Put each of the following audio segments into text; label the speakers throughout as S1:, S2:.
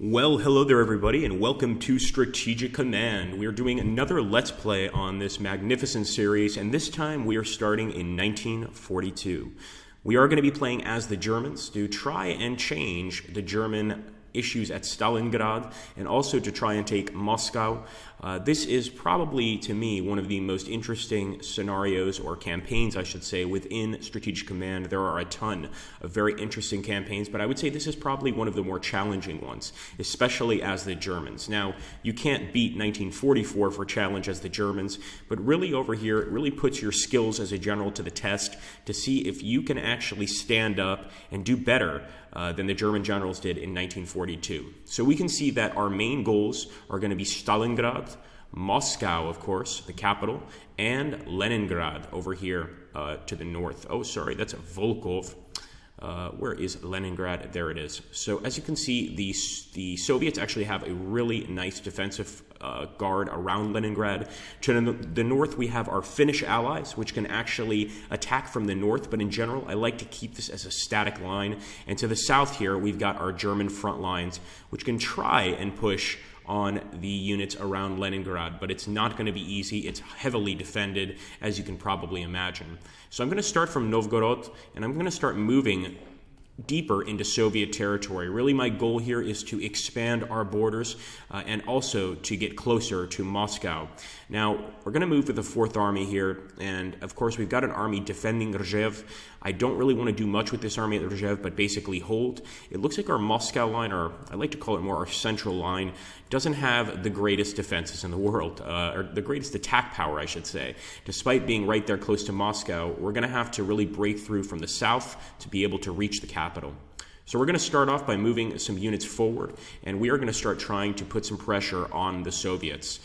S1: Well, hello there everybody, and welcome to Strategic Command. We are doing another Let's Play on this magnificent series, and this time we are starting in 1942. We are going to be playing as the Germans to try and change the German issues at Stalingrad, and also to try and take Moscow. This is probably, to me, one of the most interesting scenarios, or campaigns, I should say, within Strategic Command. There are a ton of very interesting campaigns, but I would say this is probably one of the more challenging ones, especially as the Germans. Now, you can't beat 1944 for challenge as the Germans, but really over here, it really puts your skills as a general to the test to see if you can actually stand up and do better than the German generals did in 1942. So we can see that our main goals are going to be Stalingrad, Moscow, of course, the capital, and Leningrad over here to the north. Oh, sorry, that's Volkov. Where is Leningrad? There it is. So as you can see, the Soviets actually have a really nice defensive guard around Leningrad. To the north, we have our Finnish allies, which can actually attack from the north, but in general, I like to keep this as a static line. And to the south here, we've got our German front lines, which can try and push on the units around Leningrad, but it's not going to be easy. It's heavily defended, as you can probably imagine. So I'm going to start from Novgorod, and I'm going to start moving deeper into Soviet territory. Really, my goal here is to expand our borders and also to get closer to Moscow. Now, we're going to move with the 4th Army here, and of course, we've got an army defending Rzhev. I don't really want to do much with this army at Rzhev, but basically hold. It looks like our Moscow line, or I like to call it more our central line, doesn't have the greatest defenses in the world, or the greatest attack power, I should say. Despite being right there close to Moscow, we're going to have to really break through from the south to be able to reach the capital. So we're going to start off by moving some units forward, and we are going to start trying to put some pressure on the Soviets.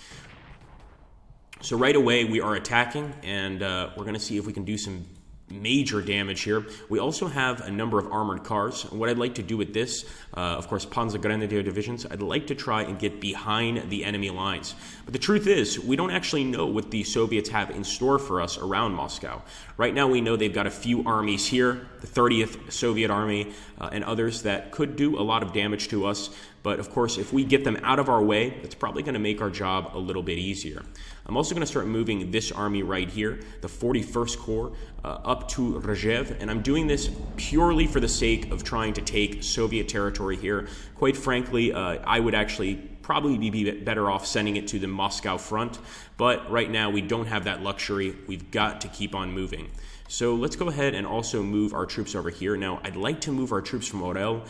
S1: So right away, we are attacking, and we're going to see if we can do some major damage here. We also have a number of armored cars. What I'd like to do with this, of course, Panzer Grenadier divisions, I'd like to try and get behind the enemy lines. But the truth is, we don't actually know what the Soviets have in store for us around Moscow. Right now, we know they've got a few armies here, the 30th Soviet Army and others that could do a lot of damage to us. But of course, if we get them out of our way, it's probably going to make our job a little bit easier. I'm also going to start moving this army right here, the 41st Corps, up to Rzhev, and I'm doing this purely for the sake of trying to take Soviet territory here. Quite frankly, I would actually probably be better off sending it to the Moscow front, but right now we don't have that luxury. We've got to keep on moving. So let's go ahead and also move our troops over here. Now, I'd like to move our troops from Orel.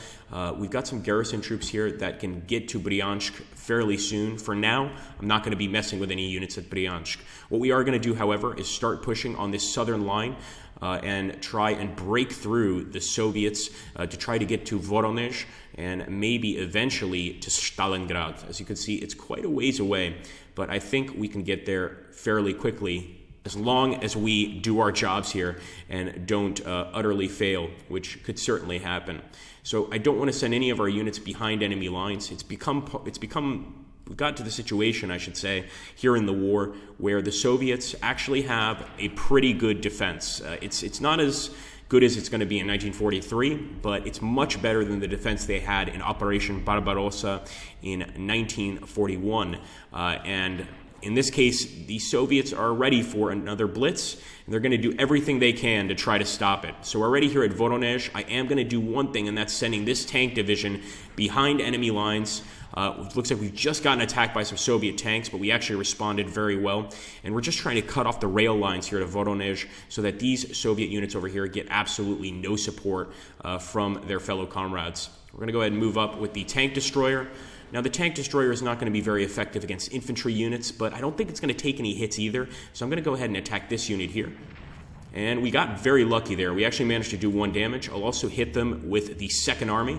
S1: We've got some garrison troops here that can get to Bryansk fairly soon. For now, I'm not going to be messing with any units at Bryansk. What we are going to do, however, is start pushing on this southern line and try and break through the Soviets to try to get to Voronezh and maybe eventually to Stalingrad. As you can see, it's quite a ways away, but I think we can get there fairly quickly, as long as we do our jobs here and don't utterly fail, which could certainly happen. So I don't want to send any of our units behind enemy lines. We've got to the situation, I should say, here in the war where the Soviets actually have a pretty good defense. It's not as good as it's going to be in 1943, but it's much better than the defense they had in Operation Barbarossa in 1941. And in this case, the Soviets are ready for another blitz, and they're going to do everything they can to try to stop it. So we're already here at Voronezh. I am going to do one thing, and that's sending this tank division behind enemy lines. It looks like we've just gotten attacked by some Soviet tanks, but we actually responded very well. And we're just trying to cut off the rail lines here to Voronezh so that these Soviet units over here get absolutely no support from their fellow comrades. We're going to go ahead and move up with the tank destroyer. Now, the tank destroyer is not going to be very effective against infantry units, but I don't think it's going to take any hits either. So I'm going to go ahead and attack this unit here. And we got very lucky there. We actually managed to do 1 damage. I'll also hit them with the 2nd Army.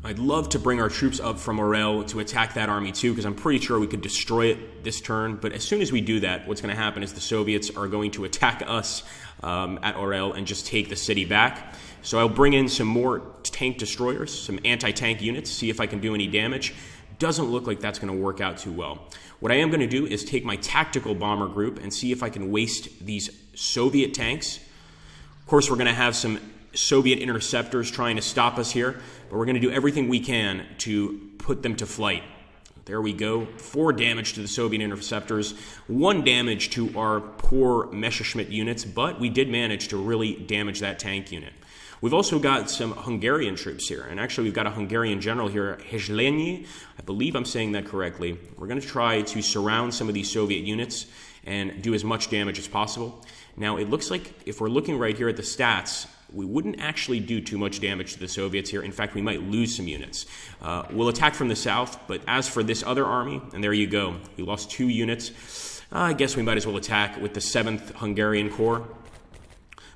S1: I'd love to bring our troops up from Orel to attack that army too, because I'm pretty sure we could destroy it this turn. But as soon as we do that, what's going to happen is the Soviets are going to attack us at Orel and just take the city back. So I'll bring in some more tank destroyers, some anti-tank units, see if I can do any damage. Doesn't look like that's going to work out too well. What I am going to do is take my tactical bomber group and see if I can waste these Soviet tanks. Of course, we're going to have some Soviet interceptors trying to stop us here, but we're going to do everything we can to put them to flight. There we go. 4 damage to the Soviet interceptors, 1 damage to our poor Messerschmitt units, but we did manage to really damage that tank unit. We've also got some Hungarian troops here, and actually we've got a Hungarian general here, Hezsényi. I believe I'm saying that correctly. We're going to try to surround some of these Soviet units and do as much damage as possible. Now, it looks like if we're looking right here at the stats, we wouldn't actually do too much damage to the Soviets here. In fact, we might lose some units. We'll attack from the south, but as for this other army, and there you go, we lost 2 units. I guess we might as well attack with the 7th Hungarian Corps.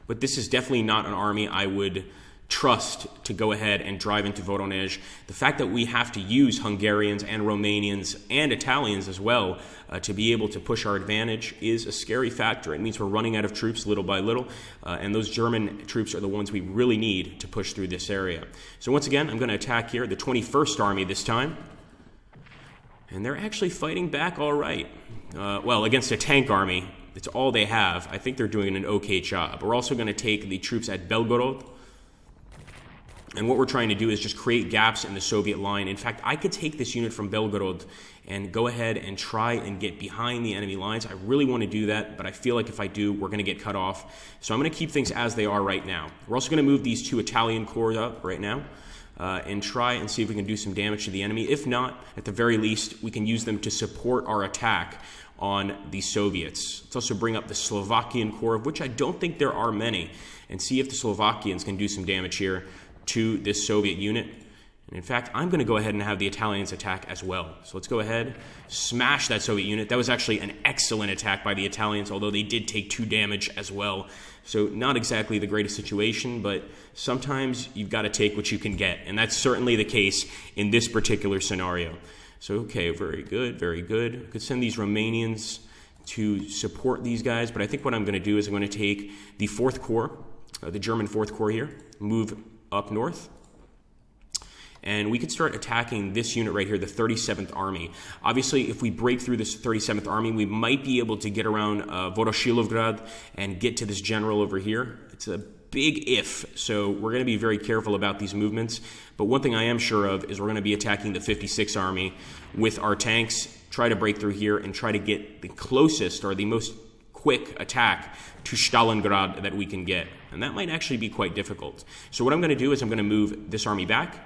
S1: But this is definitely not an army I would trust to go ahead and drive into Voronezh. The fact that we have to use Hungarians and Romanians and Italians as well to be able to push our advantage is a scary factor. It means we're running out of troops little by little, and those German troops are the ones we really need to push through this area. So once again, I'm going to attack here, the 21st Army this time. And they're actually fighting back all right. Well, against a tank army, it's all they have. I think they're doing an okay job. We're also going to take the troops at Belgorod. And what we're trying to do is just create gaps in the Soviet line. In fact, I could take this unit from Belgorod and go ahead and try and get behind the enemy lines. I really want to do that, but I feel like if I do, we're going to get cut off. So I'm going to keep things as they are right now. We're also going to move these 2 Italian corps up right now and try and see if we can do some damage to the enemy. If not, at the very least, we can use them to support our attack on the Soviets. Let's also bring up the Slovakian Corps, of which I don't think there are many, and see if the Slovakians can do some damage here to this Soviet unit. And in fact, I'm going to go ahead and have the Italians attack as well. So let's go ahead, smash that Soviet unit. That was actually an excellent attack by the Italians, although they did take 2 damage as well. So not exactly the greatest situation, but sometimes you've got to take what you can get. And that's certainly the case in this particular scenario. So, okay, very good, very good. I could send these Romanians to support these guys, but I think what I'm going to do is I'm going to take the 4th Corps, the German 4th Corps here, move up north, and we could start attacking this unit right here, the 37th Army. Obviously, if we break through this 37th Army, we might be able to get around Volokolamsk and get to this general over here. It's a big if, so we're going to be very careful about these movements. But one thing I am sure of is we're going to be attacking the 56th Army with our tanks, try to break through here and try to get the closest or the most quick attack to Stalingrad that we can get. And that might actually be quite difficult. So what I'm going to do is I'm going to move this army back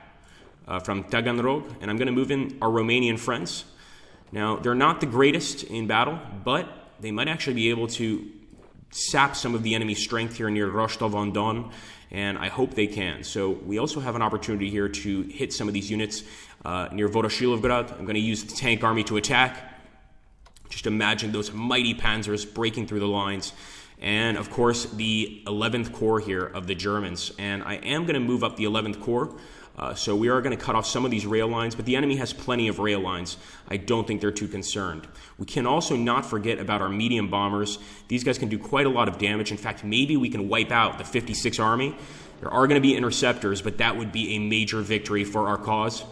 S1: from Taganrog, and I'm going to move in our Romanian friends. Now, they're not the greatest in battle, but they might actually be able to sap some of the enemy's strength here near Rostov-on-Don, and I hope they can. So we also have an opportunity here to hit some of these units near Voroshilivgrad. I'm going to use the tank army to attack. Just imagine those mighty panzers breaking through the lines. And, of course, the 11th Corps here of the Germans. And I am going to move up the 11th Corps. So we are going to cut off some of these rail lines, but the enemy has plenty of rail lines. I don't think they're too concerned. We can also not forget about our medium bombers. These guys can do quite a lot of damage. In fact, maybe we can wipe out the 56th Army. There are going to be interceptors, but that would be a major victory for our cause.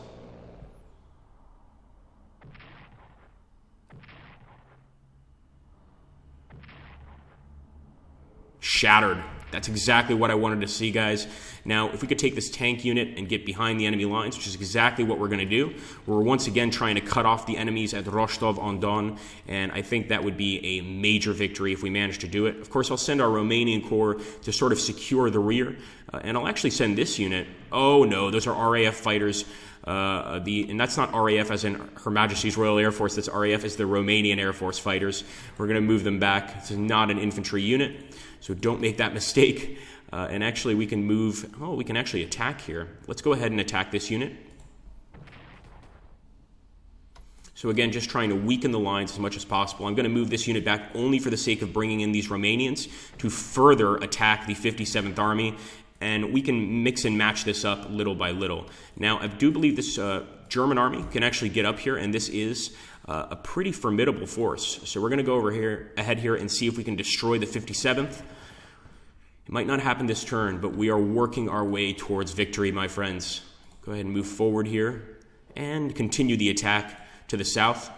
S1: Shattered. That's exactly what I wanted to see, guys. Now, if we could take this tank unit and get behind the enemy lines, which is exactly what we're going to do, we're once again trying to cut off the enemies at Rostov-on-Don, and I think that would be a major victory if we manage to do it. Of course, I'll send our Romanian Corps to sort of secure the rear, and I'll actually send this unit. Oh, no, those are RAF fighters. And that's not RAF as in Her Majesty's Royal Air Force. That's RAF as the Romanian Air Force fighters. We're going to move them back. It's not an infantry unit, so don't make that mistake. And actually, we can move. Oh, we can actually attack here. Let's go ahead and attack this unit. So again, just trying to weaken the lines as much as possible. I'm going to move this unit back only for the sake of bringing in these Romanians to further attack the 57th Army. And we can mix and match this up little by little. Now, I do believe this German army can actually get up here, and this is a pretty formidable force. So we're going to go ahead here and see if we can destroy the 57th. It might not happen this turn, but we are working our way towards victory, my friends. Go ahead and move forward here and continue the attack to the south.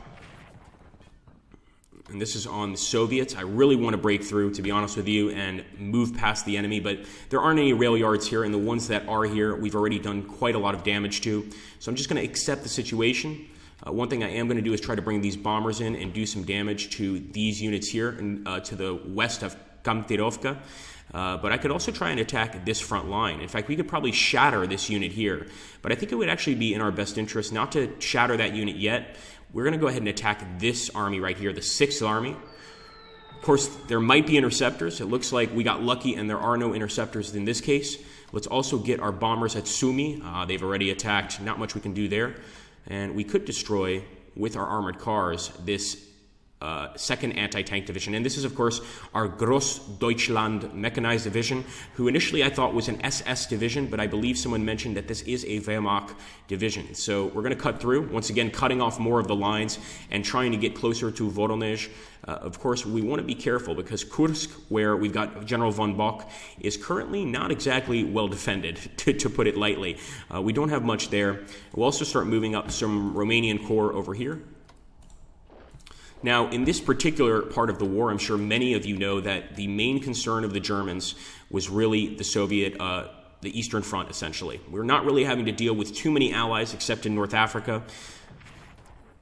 S1: and this is on the Soviets. I really want to break through, to be honest with you, and move past the enemy, but there aren't any rail yards here, and the ones that are here, we've already done quite a lot of damage to. So I'm just going to accept the situation. One thing I am going to do is try to bring these bombers in and do some damage to these units here and to the west of Kamtirovka. But I could also try and attack this front line. In fact, we could probably shatter this unit here. But I think it would actually be in our best interest not to shatter that unit yet. We're going to go ahead and attack this army right here, the 6th Army. Of course, there might be interceptors. It looks like we got lucky and there are no interceptors in this case. Let's also get our bombers at Sumy. They've already attacked. Not much we can do there. And we could destroy, with our armored cars, this 2nd Anti-Tank Division. And this is, of course, our Grossdeutschland Mechanized Division, who initially I thought was an SS division, but I believe someone mentioned that this is a Wehrmacht division. So we're going to cut through, once again, cutting off more of the lines and trying to get closer to Voronezh. Of course, we want to be careful because Kursk, where we've got General von Bock, is currently not exactly well defended, to put it lightly. We don't have much there. We'll also start moving up some Romanian corps over here. Now, in this particular part of the war, I'm sure many of you know that the main concern of the Germans was really the Soviet, the Eastern Front, essentially. We're not really having to deal with too many allies except in North Africa,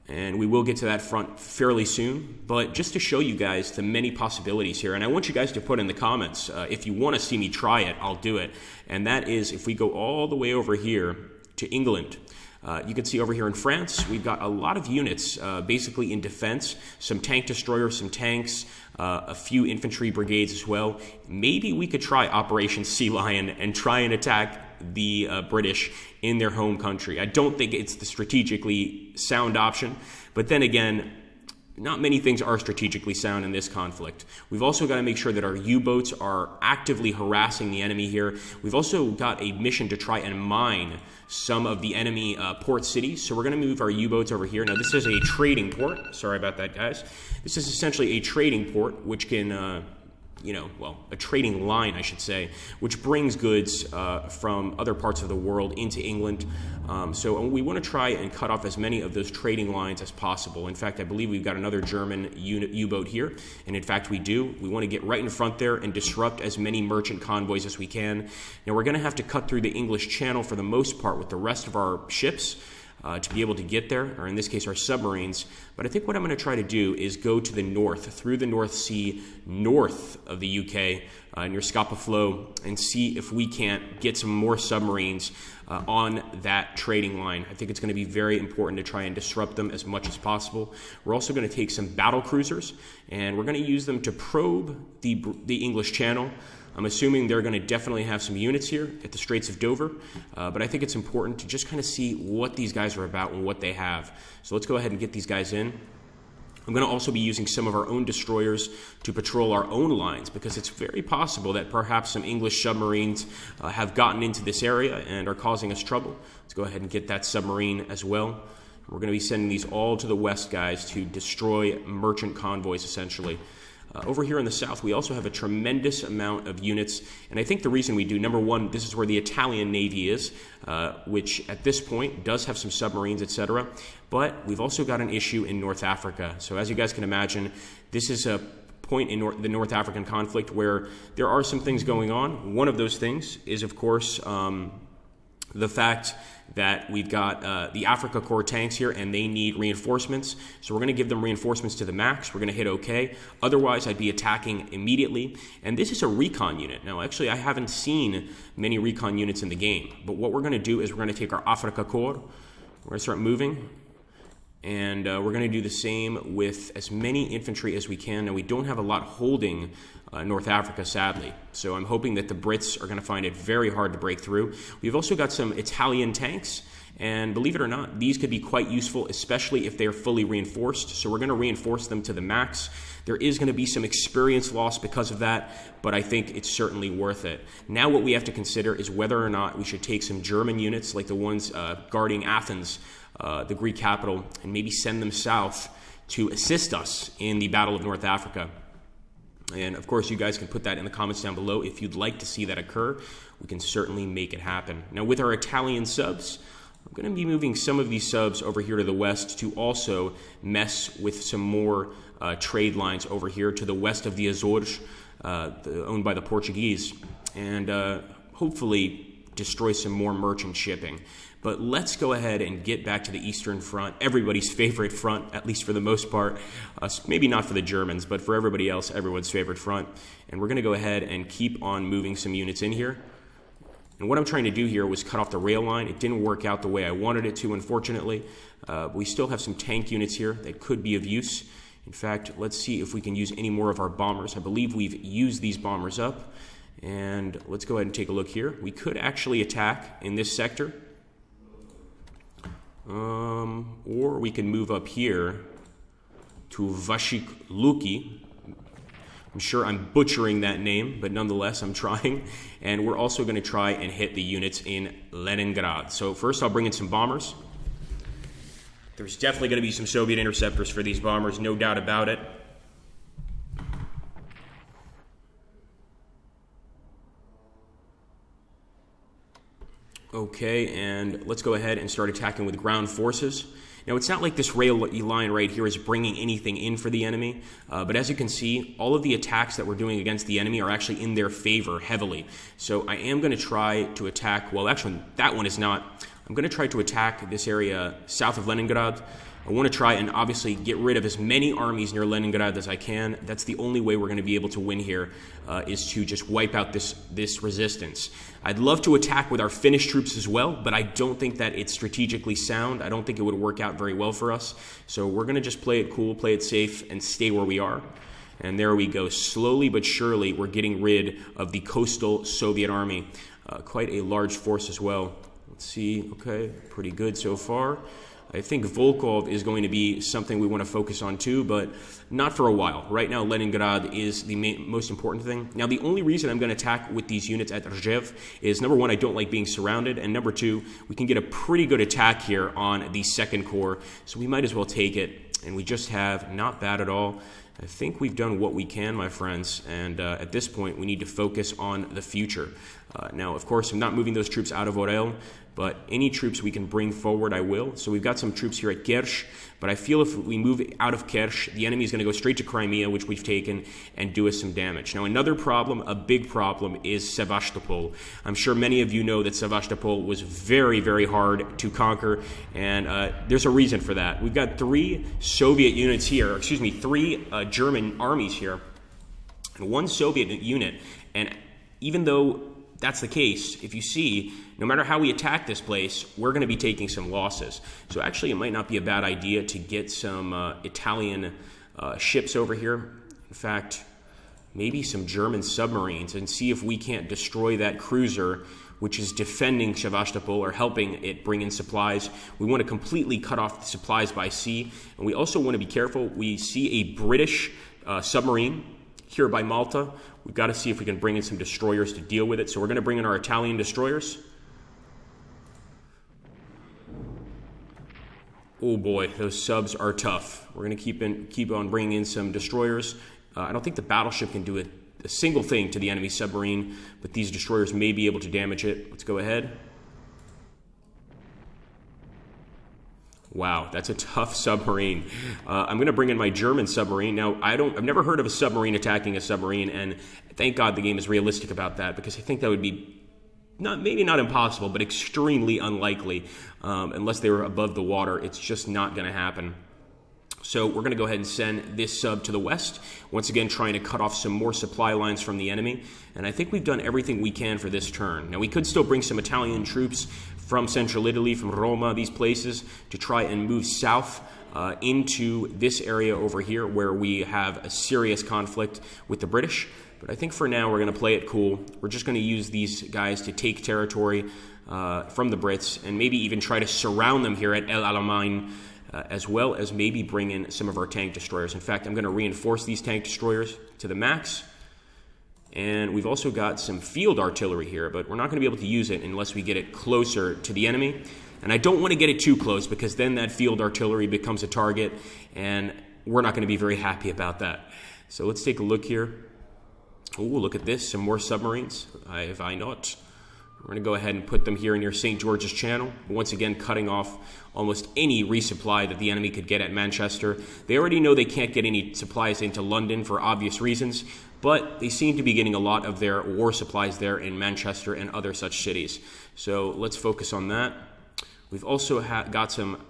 S1: and we will get to that front fairly soon. But just to show you guys the many possibilities here, and I want you guys to put in the comments, if you want to see me try it, I'll do it. And that is if we go all the way over here to England. You can see over here in France, we've got a lot of units basically in defense, some tank destroyers, some tanks, a few infantry brigades as well. Maybe we could try Operation Sea Lion and try and attack the British in their home country. I don't think it's the strategically sound option, but then again, not many things are strategically sound in this conflict. We've also got to make sure that our U-boats are actively harassing the enemy here. We've also got a mission to try and mine some of the enemy port cities. So we're going to move our U-boats over here. Now, this is a trading port. Sorry about that, guys. This is essentially a trading port, which can, a trading line, I should say, which brings goods from other parts of the world into England. So we want to try and cut off as many of those trading lines as possible. In fact, I believe we've got another German U-boat here, and in fact we do. We want to get right in front there and disrupt as many merchant convoys as we can. Now we're going to have to cut through the English Channel for the most part with the rest of our ships to be able to get there, or in this case our submarines. But I think what I'm going to try to do is go to the north, through the North Sea, north of the UK, near Scapa Flow, and see if we can't get some more submarines on that trading line. I think it's going to be very important to try and disrupt them as much as possible. We're also going to take some battle cruisers, and we're going to use them to probe the English Channel. I'm assuming they're going to definitely have some units here at the Straits of Dover, but I think it's important to just kind of see what these guys are about and what they have. So let's go ahead and get these guys in. I'm going to also be using some of our own destroyers to patrol our own lines, because it's very possible that perhaps some English submarines have gotten into this area and are causing us trouble. Let's go ahead and get that submarine as well. We're going to be sending these all to the west, guys, to destroy merchant convoys, essentially. Over here in the south, we also have a tremendous amount of units, and I think the reason we do, number one, this is where the Italian Navy is, which at this point does have some submarines, etc., but we've also got an issue in North Africa. So as you guys can imagine, this is a point in the North African conflict where there are some things going on. One of those things is, of course, the fact that we've got the Africa Corps tanks here, and they need reinforcements. So we're going to give them reinforcements to the max. We're going to hit OK. Otherwise, I'd be attacking immediately. And this is a recon unit. Now, actually, I haven't seen many recon units in the game. But what we're going to do is we're going to take our Africa Corps. We're going to start moving. And we're going to do the same with as many infantry as we can. Now, we don't have a lot holding North Africa, sadly. So I'm hoping that the Brits are going to find it very hard to break through. We've also got some Italian tanks. And believe it or not, these could be quite useful, especially if they're fully reinforced. So we're going to reinforce them to the max. There is going to be some experience loss because of that, but I think it's certainly worth it. Now what we have to consider is whether or not we should take some German units, like the ones guarding Athens, the Greek capital, and maybe send them south to assist us in the Battle of North Africa. And of course, you guys can put that in the comments down below if you'd like to see that occur. We can certainly make it happen. Now with our Italian subs, I'm going to be moving some of these subs over here to the west to also mess with some more trade lines over here to the west of the Azores, owned by the Portuguese, and hopefully destroy some more merchant shipping. But let's go ahead and get back to the Eastern Front, everybody's favorite front, at least for the most part. Maybe not for the Germans, but for everybody else, everyone's favorite front. And we're going to go ahead and keep on moving some units in here. And what I'm trying to do here was cut off the rail line. It didn't work out the way I wanted it to, unfortunately. We still have some tank units here that could be of use. In fact, let's see if we can use any more of our bombers. I believe we've used these bombers up. And let's go ahead and take a look here. We could actually attack in this sector. Or we can move up here to Vashik-Luki. I'm sure I'm butchering that name, but nonetheless, I'm trying. And we're also going to try and hit the units in Leningrad. So first, I'll bring in some bombers. There's definitely going to be some Soviet interceptors for these bombers, no doubt about it. Okay, and let's go ahead and start attacking with ground forces. Now, it's not like this rail line right here is bringing anything in for the enemy, but as you can see, all of the attacks that we're doing against the enemy are actually in their favor heavily. So I am going to try to attack, well, actually, that one is not. I'm going to try to attack this area south of Leningrad. I want to try and obviously get rid of as many armies near Leningrad as I can. That's the only way we're going to be able to win here, is to just wipe out this resistance. I'd love to attack with our Finnish troops as well, but I don't think that it's strategically sound. I don't think it would work out very well for us. So we're going to just play it cool, play it safe, and stay where we are. And there we go. Slowly but surely, we're getting rid of the coastal Soviet army. Quite a large force as well. Let's see. Okay, pretty good so far. I think Volkov is going to be something we want to focus on too, but not for a while. Right now, Leningrad is the most important thing. Now, the only reason I'm going to attack with these units at Rostov is, number one, I don't like being surrounded, and number two, we can get a pretty good attack here on the Second Corps, so we might as well take it, and we just have not bad at all. I think we've done what we can, my friends, and at this point, we need to focus on the future. Now, of course, I'm not moving those troops out of Orel, but any troops we can bring forward, I will. So we've got some troops here at Kerch, but I feel if we move out of Kerch, the enemy is going to go straight to Crimea, which we've taken, and do us some damage. Now, another problem, a big problem, is Sevastopol. I'm sure many of you know that Sevastopol was very, very hard to conquer, and there's a reason for that. We've got three Soviet units here, three German armies here, and one Soviet unit, and even though that's the case, if you see, no matter how we attack this place, we're going to be taking some losses. So actually, it might not be a bad idea to get some Italian ships over here. In fact, maybe some German submarines, and see if we can't destroy that cruiser, which is defending Sevastopol or helping it bring in supplies. We want to completely cut off the supplies by sea, and we also want to be careful. We see a British submarine here by Malta. We've got to see if we can bring in some destroyers to deal with it. So we're going to bring in our Italian destroyers. Oh boy, those subs are tough. We're going to keep on bringing in some destroyers. I don't think the battleship can do a single thing to the enemy submarine, but these destroyers may be able to damage it. Let's go ahead. Wow, that's a tough submarine. I'm going to bring in my German submarine. Now, I've never heard of a submarine attacking a submarine, and thank God the game is realistic about that, because I think that would be maybe not impossible, but extremely unlikely. Unless they were above the water, it's just not going to happen. So we're going to go ahead and send this sub to the west, once again trying to cut off some more supply lines from the enemy. And I think we've done everything we can for this turn. Now, we could still bring some Italian troops from central Italy, from Roma, these places, to try and move south into this area over here where we have a serious conflict with the British. But I think for now we're going to play it cool. We're just going to use these guys to take territory from the Brits and maybe even try to surround them here at El Alamein, as well as maybe bring in some of our tank destroyers. In fact, I'm going to reinforce these tank destroyers to the max. And we've also got some field artillery here, but we're not going to be able to use it unless we get it closer to the enemy. And I don't want to get it too close, because then that field artillery becomes a target, and we're not going to be very happy about that. So let's take a look here. Oh, look at this, some more submarines. Have I not? We're going to go ahead and put them here near St. George's Channel, once again cutting off almost any resupply that the enemy could get at Manchester. They already know they can't get any supplies into London for obvious reasons, but they seem to be getting a lot of their war supplies there in Manchester and other such cities. So let's focus on that. We've also got some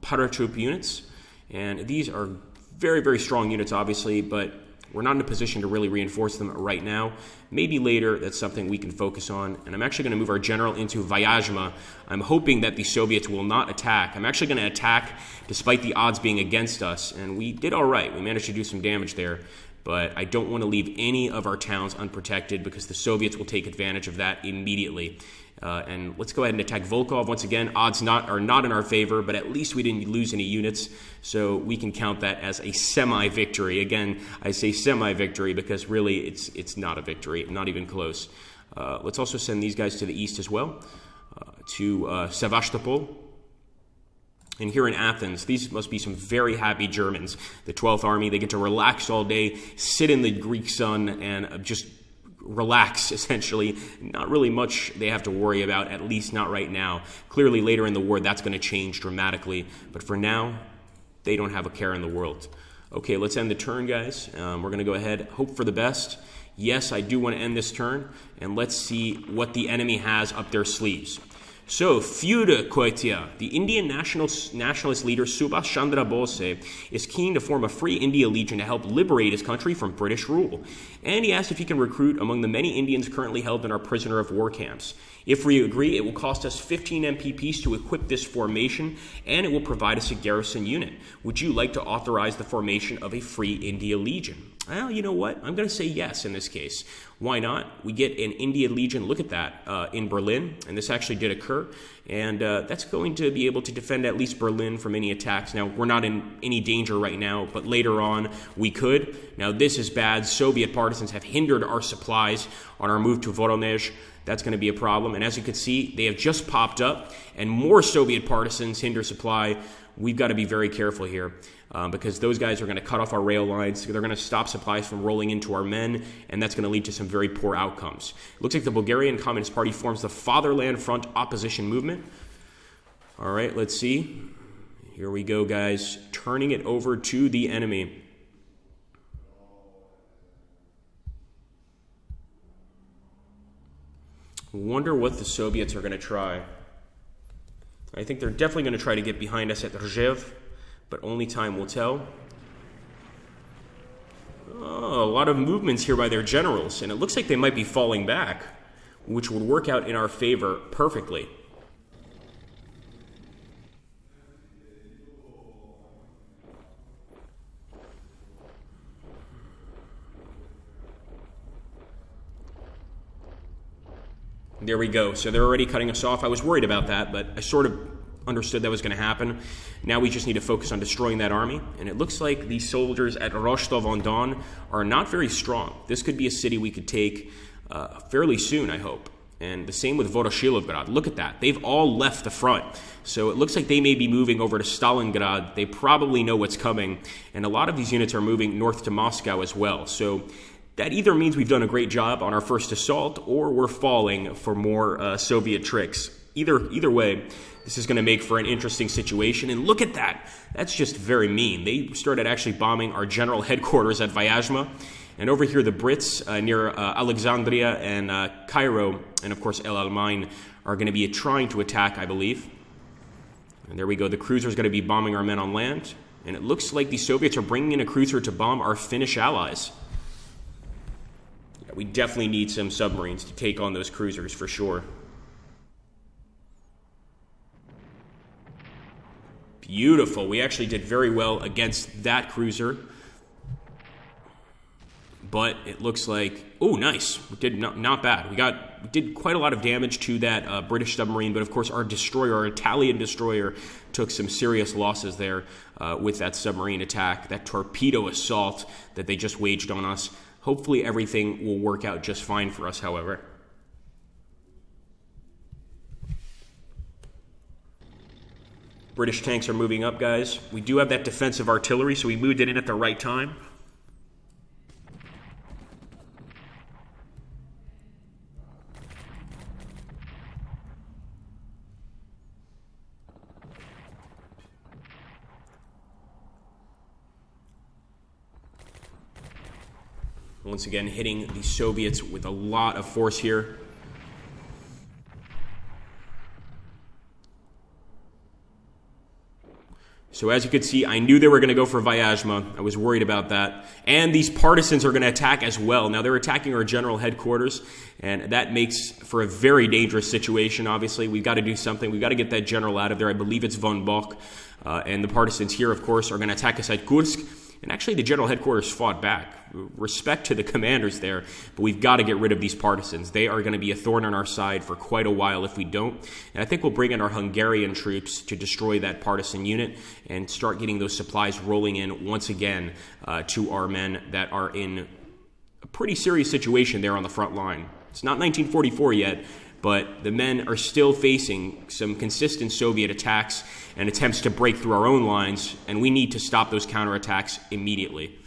S1: paratroop units, and these are very, very strong units, obviously, but we're not in a position to really reinforce them right now. Maybe later, that's something we can focus on. And I'm actually going to move our general into Vyazma. I'm hoping that the Soviets will not attack. I'm actually going to attack despite the odds being against us. And we did all right. We managed to do some damage there. But I don't want to leave any of our towns unprotected because the Soviets will take advantage of that immediately. And let's go ahead and attack Volkov. Once again, odds are not in our favor, but at least we didn't lose any units, so we can count that as a semi-victory. Again, I say semi-victory because really it's not a victory, not even close. Let's also send these guys to the east as well, to Sevastopol. And here in Athens, these must be some very happy Germans. The 12th Army, they get to relax all day, sit in the Greek sun, and just relax, essentially. Not really much they have to worry about, at least not right now. Clearly, later in the war, that's going to change dramatically. But for now, they don't have a care in the world. Okay, let's end the turn, guys. We're going to go ahead, hope for the best. Yes, I do want to end this turn. And let's see what the enemy has up their sleeves. So, Fyuda Koitia, the Indian nationalist leader Subhash Chandra Bose, is keen to form a free India Legion to help liberate his country from British rule. And he asked if he can recruit among the many Indians currently held in our prisoner of war camps. If we agree, it will cost us 15 MPPs to equip this formation, and it will provide us a garrison unit. Would you like to authorize the formation of a free India Legion? Well, you know what? I'm going to say yes in this case. Why not? We get an India Legion, look at that, in Berlin, and this actually did occur, and that's going to be able to defend at least Berlin from any attacks. Now, we're not in any danger right now, but later on we could. Now, this is bad. Soviet partisans have hindered our supplies on our move to Voronezh. That's going to be a problem, and as you can see, they have just popped up, and more Soviet partisans hinder supply. We've got to be very careful here. Because those guys are going to cut off our rail lines. They're going to stop supplies from rolling into our men, and that's going to lead to some very poor outcomes. It looks like the Bulgarian Communist Party forms the Fatherland Front opposition movement. All right, let's see. Here we go, guys. Turning it over to the enemy. Wonder what the Soviets are going to try. I think they're definitely going to try to get behind us at Rzhev, but only time will tell. Oh, a lot of movements here by their generals, and it looks like they might be falling back, which would work out in our favor perfectly. There we go. So they're already cutting us off. I was worried about that, but I sort of understood that was going to happen. Now we just need to focus on destroying that army. And it looks like the soldiers at Rostov-on-Don are not very strong. This could be a city we could take fairly soon, I hope. And the same with Volokolamsk. Look at that. They've all left the front. So it looks like they may be moving over to Stalingrad. They probably know what's coming. And a lot of these units are moving north to Moscow as well. So that either means we've done a great job on our first assault, or we're falling for more Soviet tricks. Either way, this is going to make for an interesting situation. And look at that. That's just very mean. They started actually bombing our general headquarters at Vyazma. And over here, the Brits near Alexandria and Cairo, and of course El Alamein, are going to be trying to attack, I believe. And there we go. The cruiser is going to be bombing our men on land. And it looks like the Soviets are bringing in a cruiser to bomb our Finnish allies. Yeah, we definitely need some submarines to take on those cruisers for sure. Beautiful. We actually did very well against that cruiser. But it looks like, oh, nice. We did not bad. We did quite a lot of damage to that British submarine, but of course our Italian destroyer, took some serious losses there with that submarine attack, that torpedo assault that they just waged on us. Hopefully everything will work out just fine for us, however. British tanks are moving up, guys. We do have that defensive artillery, so we moved it in at the right time. Once again, hitting the Soviets with a lot of force here. So as you can see, I knew they were going to go for Vyazma. I was worried about that. And these partisans are going to attack as well. Now, they're attacking our general headquarters, and that makes for a very dangerous situation, obviously. We've got to do something. We've got to get that general out of there. I believe it's von Bock. And the partisans here, of course, are going to attack us at Kursk. And actually, the general headquarters fought back. Respect to the commanders there, but we've got to get rid of these partisans. They are going to be a thorn on our side for quite a while if we don't. And I think we'll bring in our Hungarian troops to destroy that partisan unit and start getting those supplies rolling in once again to our men that are in a pretty serious situation there on the front line. It's not 1944 yet, but the men are still facing some consistent Soviet attacks and attempts to break through our own lines, and we need to stop those counterattacks immediately.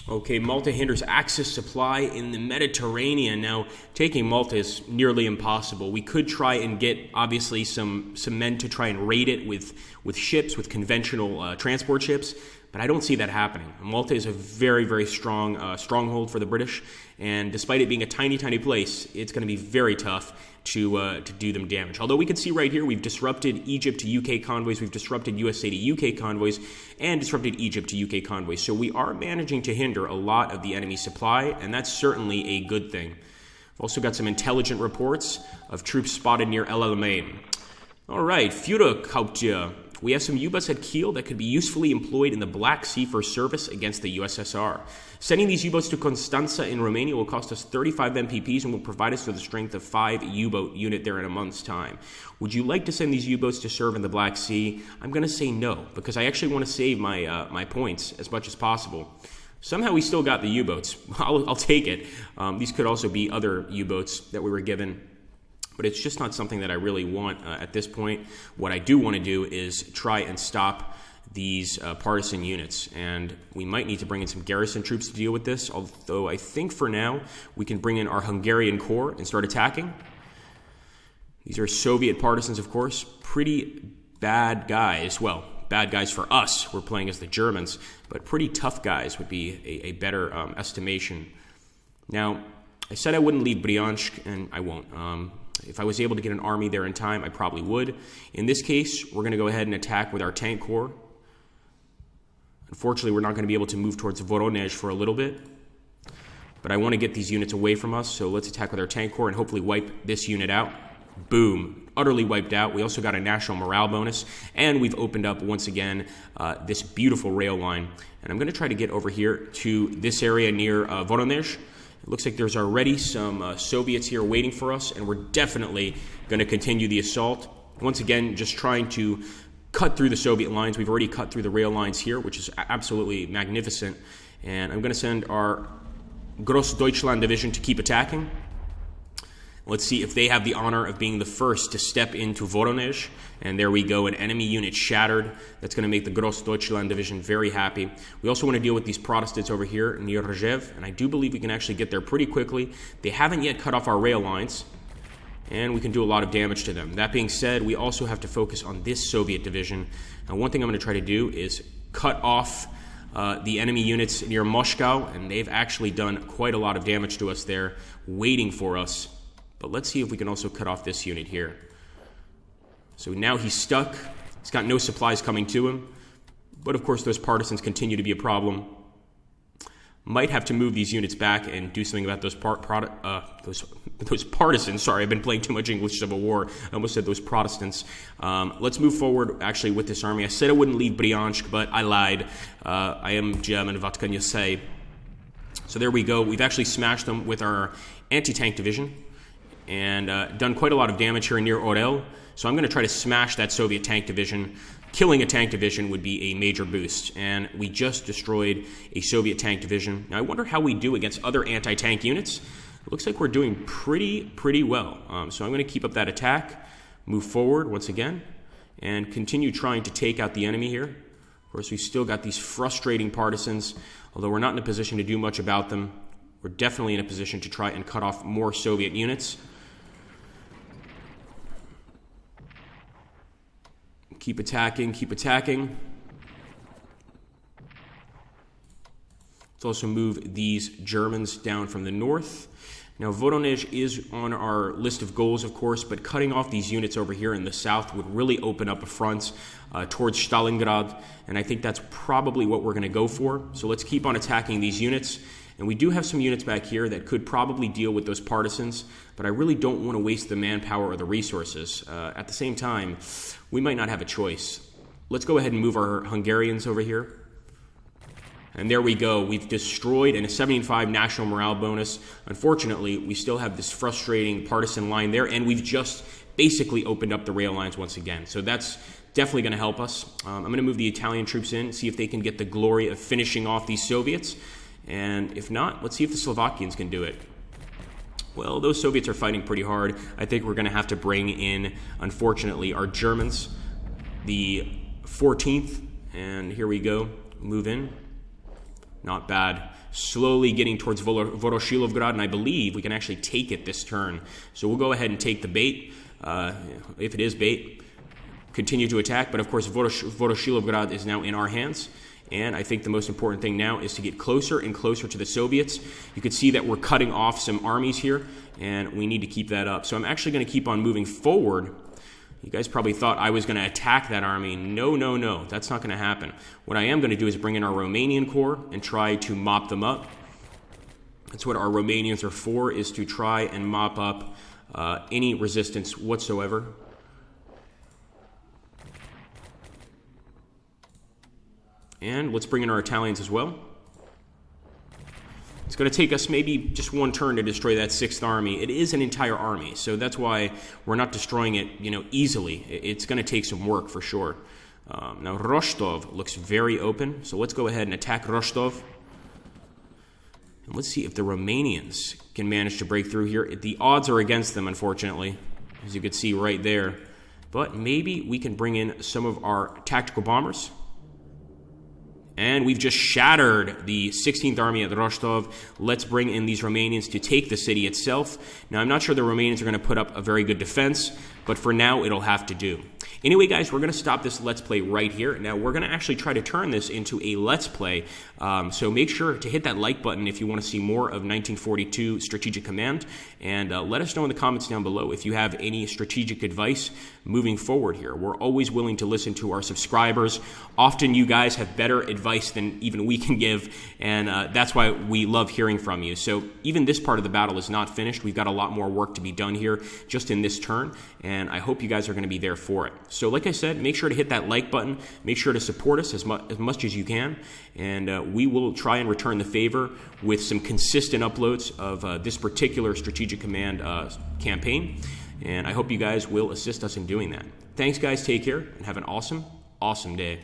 S1: Okay, Malta hinders Axis supply in the Mediterranean. Now, taking Malta is nearly impossible. We could try and get, obviously, some men to try and raid it with ships, with conventional transport ships, but I don't see that happening. Malta is a very, very strong stronghold for the British, and despite it being a tiny, tiny place, it's going to be very tough to do them damage. Although we can see right here, we've disrupted Egypt to UK convoys, we've disrupted USA to UK convoys, and disrupted Egypt to UK convoys. So we are managing to hinder a lot of the enemy supply, and that's certainly a good thing. We've also got some intelligent reports of troops spotted near El Alamein. All right, Führerhaupttier. We have some U-boats at Kiel that could be usefully employed in the Black Sea for service against the USSR. Sending these U-boats to Constanța in Romania will cost us 35 MPPs and will provide us with a strength of 5 U-boat unit there in a month's time. Would you like to send these U-boats to serve in the Black Sea? I'm going to say no, because I actually want to save my points as much as possible. Somehow we still got the U-boats. I'll take it. These could also be other U-boats that we were given. But it's just not something that I really want at this point. What I do want to do is try and stop these partisan units. And we might need to bring in some garrison troops to deal with this, although I think for now we can bring in our Hungarian corps and start attacking. These are Soviet partisans, of course. Pretty bad guys. Well, bad guys for us. We're playing as the Germans. But pretty tough guys would be a better estimation. Now, I said I wouldn't leave Bryansk, and I won't. If I was able to get an army there in time, I probably would. In this case, we're going to go ahead and attack with our tank corps. Unfortunately, we're not going to be able to move towards Voronezh for a little bit. But I want to get these units away from us, so let's attack with our tank corps and hopefully wipe this unit out. Boom. Utterly wiped out. We also got a national morale bonus, and we've opened up, once again, this beautiful rail line. And I'm going to try to get over here to this area near Voronezh. It looks like there's already some Soviets here waiting for us, and we're definitely going to continue the assault. Once again, just trying to cut through the Soviet lines. We've already cut through the rail lines here, which is absolutely magnificent. And I'm going to send our Grossdeutschland division to keep attacking. Let's see if they have the honor of being the first to step into Voronezh. And there we go, an enemy unit shattered. That's going to make the Grossdeutschland division very happy. We also want to deal with these Protestants over here near Rzhev, and I do believe we can actually get there pretty quickly. They haven't yet cut off our rail lines, and we can do a lot of damage to them. That being said, we also have to focus on this Soviet division. And one thing I'm going to try to do is cut off the enemy units near Moscow, and they've actually done quite a lot of damage to us there, waiting for us. But let's see if we can also cut off this unit here. So now he's stuck. He's got no supplies coming to him. But of course, those partisans continue to be a problem. Might have to move these units back and do something about those partisans. Sorry, I've been playing too much English Civil War. I almost said those Protestants. Let's move forward, actually, with this army. I said I wouldn't leave Bryansk, but I lied. I am German, what can you say? So there we go. We've actually smashed them with our anti-tank division. and done quite a lot of damage here near Orel. So I'm going to try to smash that Soviet tank division. Killing a tank division would be a major boost, and we just destroyed a Soviet tank division. Now I wonder how we do against other anti-tank units. It looks like we're doing pretty well. So I'm going to keep up that attack, move forward once again, and continue trying to take out the enemy here. Of course, we still got these frustrating partisans, although we're not in a position to do much about them. We're definitely in a position to try and cut off more Soviet units. Keep attacking, keep attacking. Let's also move these Germans down from the north. Now, Voronezh is on our list of goals, of course, but cutting off these units over here in the south would really open up a front towards Stalingrad, and I think that's probably what we're going to go for. So let's keep on attacking these units. And we do have some units back here that could probably deal with those partisans, but I really don't want to waste the manpower or the resources. At the same time, we might not have a choice. Let's go ahead and move our Hungarians over here. And there we go. We've destroyed a 75 national morale bonus. Unfortunately, we still have this frustrating partisan line there, and we've just basically opened up the rail lines once again. So that's definitely going to help us. I'm going to move the Italian troops in, see if they can get the glory of finishing off these Soviets. And if not, let's see if the Slovakians can do it. Well, those Soviets are fighting pretty hard. I think we're going to have to bring in, unfortunately, our Germans. The 14th, and here we go. Move in. Not bad. Slowly getting towards Volokolamsk, and I believe we can actually take it this turn. So we'll go ahead and take the bait, if it is bait. Continue to attack, but of course Volokolamsk is now in our hands. And I think the most important thing now is to get closer and closer to the Soviets. You can see that we're cutting off some armies here, and we need to keep that up. So I'm actually going to keep on moving forward. You guys probably thought I was going to attack that army. No. That's not going to happen. What I am going to do is bring in our Romanian Corps and try to mop them up. That's what our Romanians are for, is to try and mop up any resistance whatsoever. And let's bring in our Italians as well. It's going to take us maybe just one turn to destroy that 6th army. It is an entire army, so that's why we're not destroying it, easily. It's going to take some work for sure. Now Rostov looks very open, so let's go ahead and attack Rostov. And let's see if the Romanians can manage to break through here. The odds are against them, unfortunately, as you can see right there. But maybe we can bring in some of our tactical bombers. And we've just shattered the 16th Army at Rostov. Let's bring in these Romanians to take the city itself. Now, I'm not sure the Romanians are going to put up a very good defense, but for now, it'll have to do. Anyway, guys, we're going to stop this Let's Play right here. Now, we're going to actually try to turn this into a Let's Play, so make sure to hit that like button if you want to see more of 1942 Strategic Command, and let us know in the comments down below if you have any strategic advice moving forward here. We're always willing to listen to our subscribers. Often you guys have better advice than even we can give, and that's why we love hearing from you. So even this part of the battle is not finished. We've got a lot more work to be done here just in this turn, and I hope you guys are going to be there for it. So like I said, make sure to hit that like button. Make sure to support us as much as you can, and we will try and return the favor with some consistent uploads of this particular Strategic Command campaign, and I hope you guys will assist us in doing that. Thanks, guys. Take care, and have an awesome day.